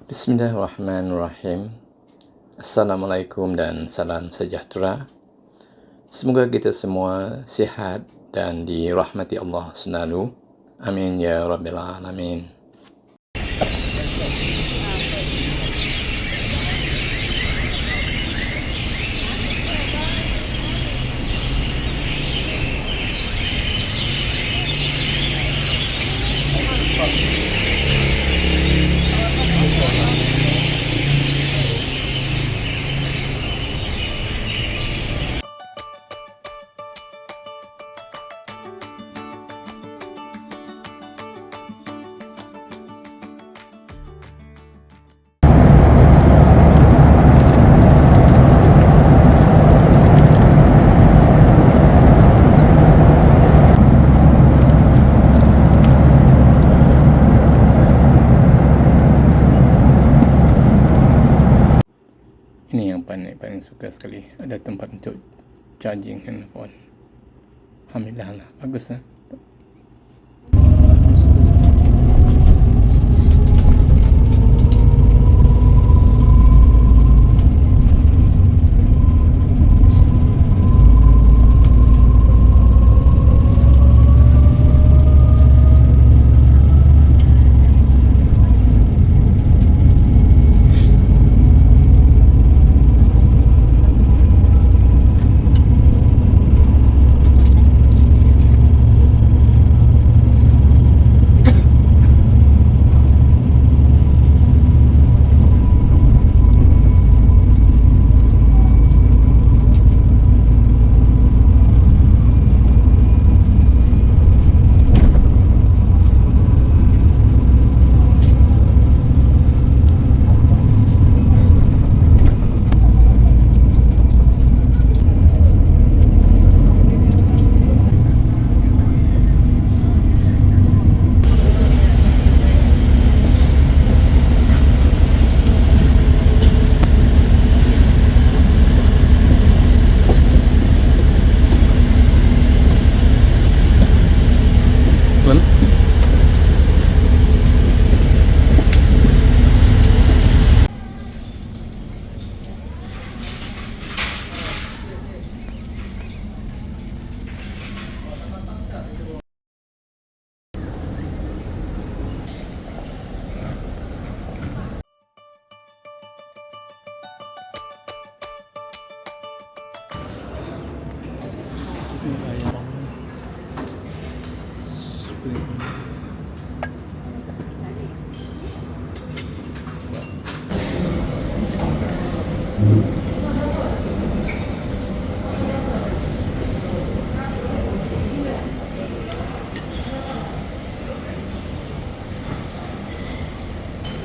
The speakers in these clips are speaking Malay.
Bismillahirrahmanirrahim. Assalamualaikum dan salam sejahtera. Semoga kita semua sihat dan dirahmati Allah selalu. Amin ya Rabbil Alamin. Ini yang paling suka sekali. Ada tempat untuk charging handphone. Alhamdulillah lah. Bagus lah.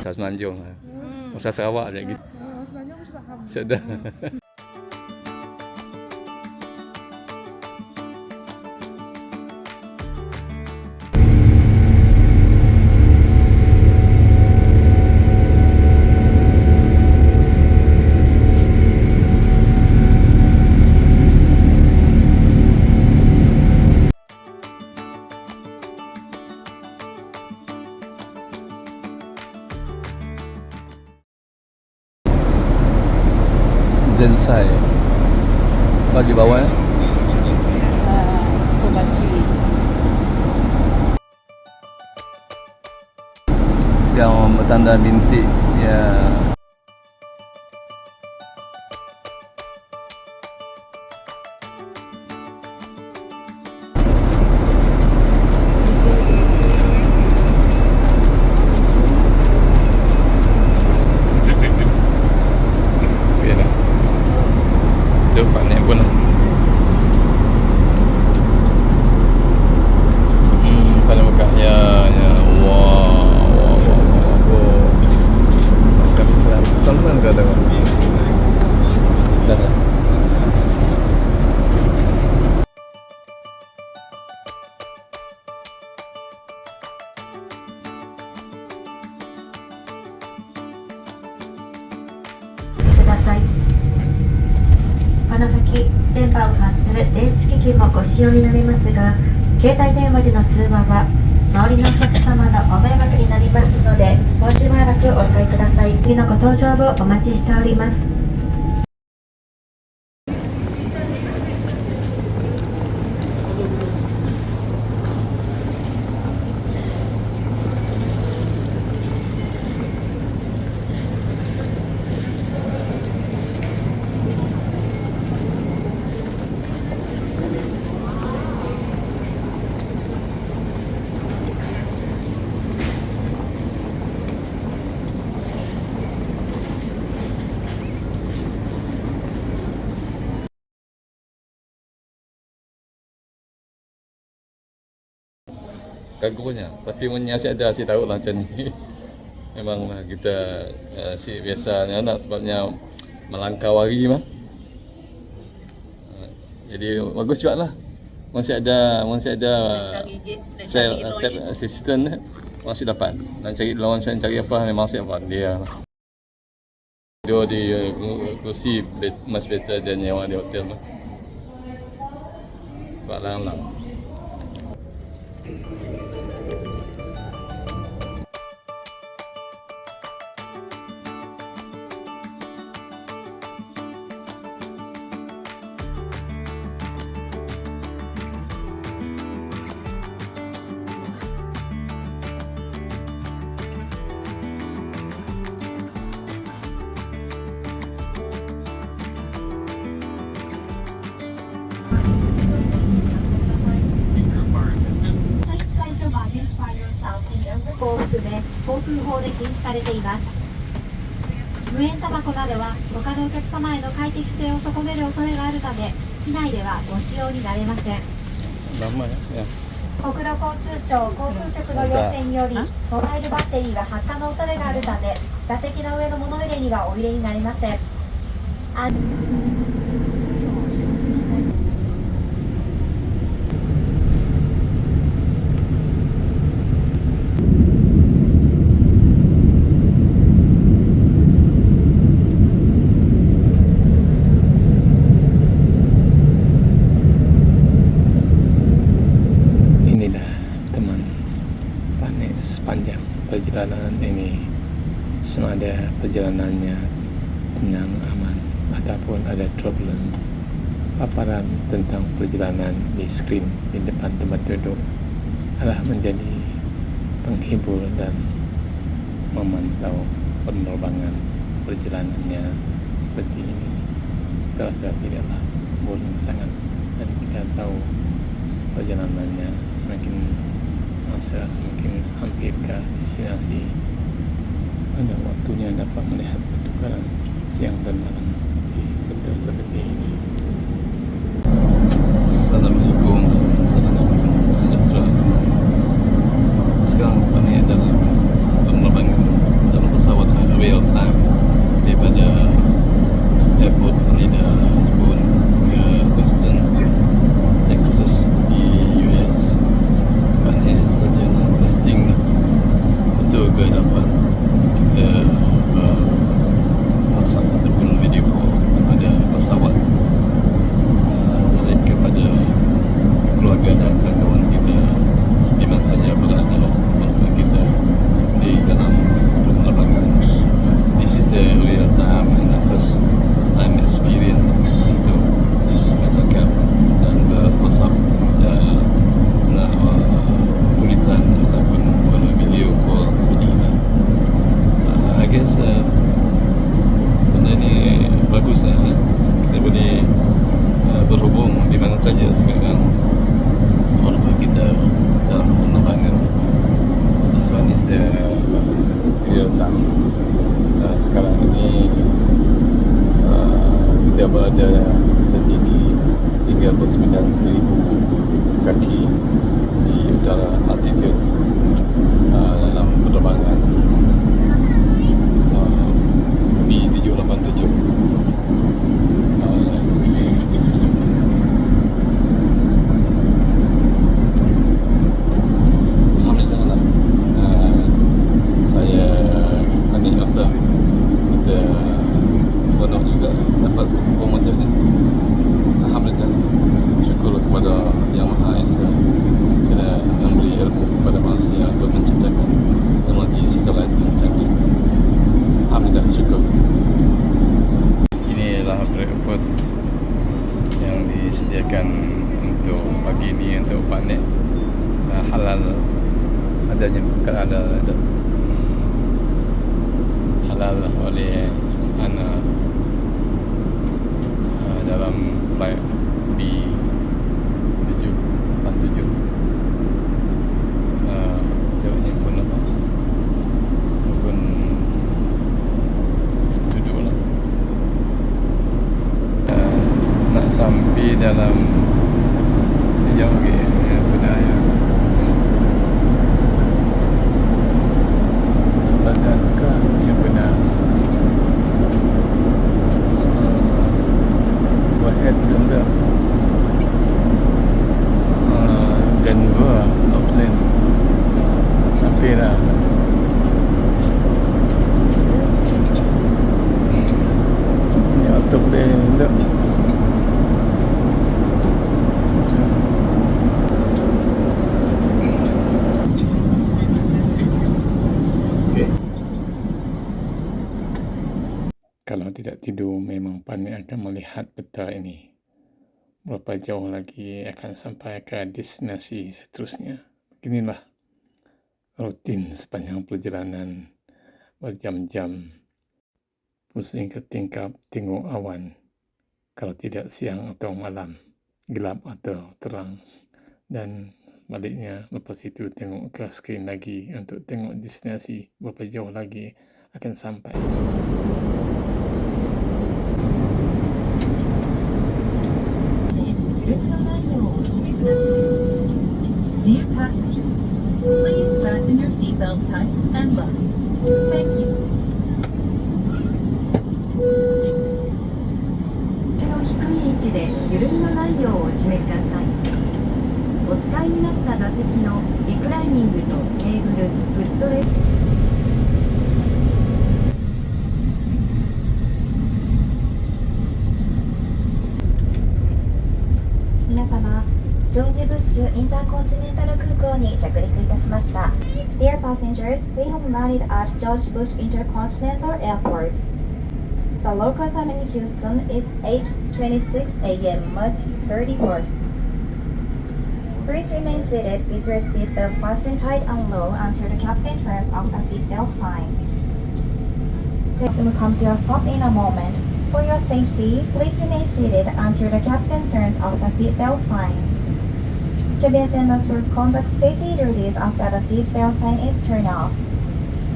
Usah Semenanjung lah. Usah Sarawak lagi. Semenanjung aku sudah faham. Sudah. Zensai bagi bawah Kobachi. yang bertanda bintik ya. Pak naik pun paling megah ya wow makan salman ke ada dah Kudasai. この先、電波を発する電子機器もご使用になりますが、携帯電話での通話は周りのお客様のお迷惑になりますので、もうしばらくお控えください。次のご搭乗をお待ちしております。Kagumnya, tapi menyiasat ada asyik tahu lah macam ni. Memanglah kita asyik biasanya anak sebabnya melangkah wari mah. Jadi bagus juga lah. Masih ada sales assistant masih dapat. Dan cari lawan saya cari apa memang siap dia. Dia di kursi much better than yang di hotel mah. Sebab lang.を含め航空法で禁止されています。無煙タバコなどは他のお客様への快適性を損ねる恐れがあるため、機内ではご使用になれません。Lama ya. 国土交通省航空局の要請により、モバイルバッテリーが発火の恐れがあるため、座席の上の物入れにはお入れになりません。Sepanjang perjalanan ini, sama ada perjalanannya tenang, aman ataupun ada turbulence. Paparan tentang perjalanan di skrin di depan tempat duduk adalah menjadi penghibur dan memantau penerbangan perjalanannya seperti ini. Terasa tidaklah boring sangat dan kita tahu perjalanannya semakin masa semakin hampir ke destinasi. Pada waktunya dapat melihat pertukaran siang dan malam di peta seperti ini. Assalamualaikum, sejahtera semua. Sekarang kami adalah penerbangan dalam pesawat real time daripada airport Haneda pun ke Houston, Texas di US. Ini saja testing betul ke dapat kita pasang ataupun video call kepada pesawat direct kepada keluarga dan kawan kita di mana saja berada walaupun kita di dalam penerbangan. This is the real time and the first time experience untuk bercakap dan berwhatsapp tulisan ataupun video call seperti ini. I guess benda ni bagus lah. Kita boleh berhubung di mana saja sekarang walaupun kita dalam penerbangan. This one is the real time. Sekarang ini kita berada setinggi 39,000 kaki di utara altitude dalam penerbangan B787. Alhamdulillah lah. Saya Anik Rasa kita seronok juga dapat berhubung macam ni. Alhamdulillah, syukur kepada Yang Maha Esa kerana memberi ilmu kepada manusia untuk menciptakan teknologi setelah ditinggal oleh Ana dalam flight B787. Jawabnya pun apa? Pun duduklah. Nak sampai dalam sejauh ke benar ya. Benarkah yang benar? Warhead belum tak? Denver, Auckland. Sampai dah. Ni autoplane tak? Kalau tidak tidur memang pandai akan melihat peta ini. Berapa jauh lagi akan sampai ke destinasi seterusnya. Beginilah rutin sepanjang perjalanan berjam-jam. Pusing ke tingkap tengok awan. Kalau tidak siang atau malam, gelap atau terang. Dan baliknya lepas itu tengok ke skrin lagi untuk tengok destinasi berapa jauh lagi akan sampai. Dear passengers, please fasten your seatbelt tight and lock. Thank you. 口の低い位置で緩みのないようお締めください。お使いになった座席のリクライニングとテーブル、フットレスト皆様、ジョージ・ブッシュ・インターコンチネンタル空港に着陸いたしました。Dear passengers, we have landed at George Bush Intercontinental Airport. The local time in Houston is 8:26 a.m. March 31st. Please remain seated with your seatbelt fastened tight and low until the captain turns off the seatbelt sign. The captain will come to a stop in a moment. For your safety, please remain seated until the captain turns off the seatbelt sign. Cabin attendants will conduct safety duties after the seatbelt sign is turned off.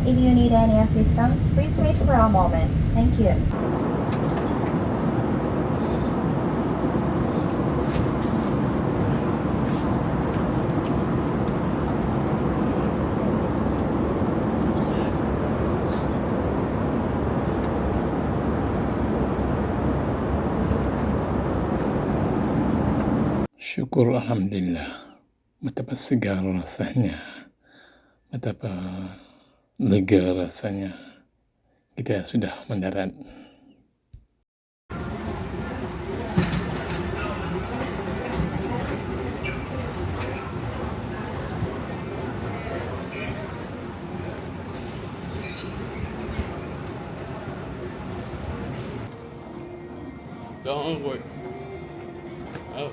If you need any assistance, please wait for a moment. Thank you. Syukur Alhamdulillah. Betapa segar rasanya. Betapa lega rasanya. Kita sudah mendarat. Don't worry. Oh.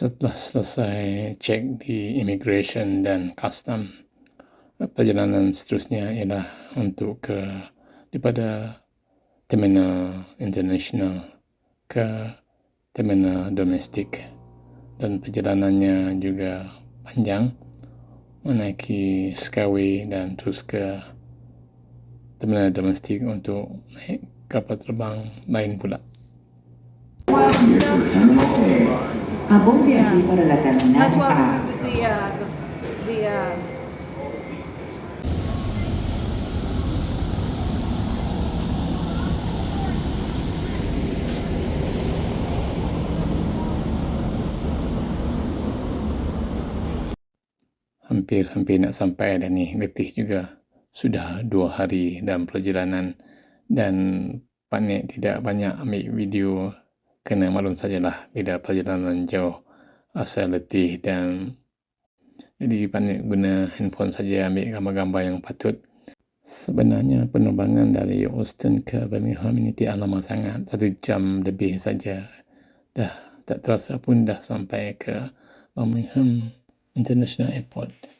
Setelah selesai cek di immigration dan custom, perjalanan seterusnya ialah untuk ke daripada terminal international ke terminal domestik, dan perjalanannya juga panjang, menaiki skyway dan terus ke terminal domestik untuk naik kapal terbang lain pula. Aborde aquí para la terminal That's why we A. went with the hampir nak sampai dah ni, letih juga. Sudah 2 hari dalam perjalanan dan Pak Nik tidak banyak ambil video kena maklum sajalah bila perjalanan jauh asal letih dan jadi Pak Nik guna handphone saja ambil gambar-gambar yang patut. Sebenarnya penerbangan dari Austin ke Birmingham ini tidak lama sangat, 1 jam lebih saja. Dah tak terasa pun dah sampai ke Birmingham International Airport.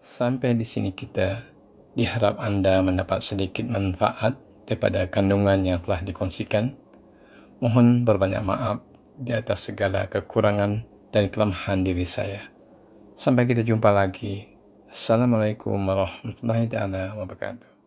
Sampai di sini kita, diharap anda mendapat sedikit manfaat daripada kandungan yang telah dikongsikan. Mohon berbanyak maaf di atas segala kekurangan dan kelemahan diri saya. Sampai kita jumpa lagi. Assalamualaikum warahmatullahi wabarakatuh.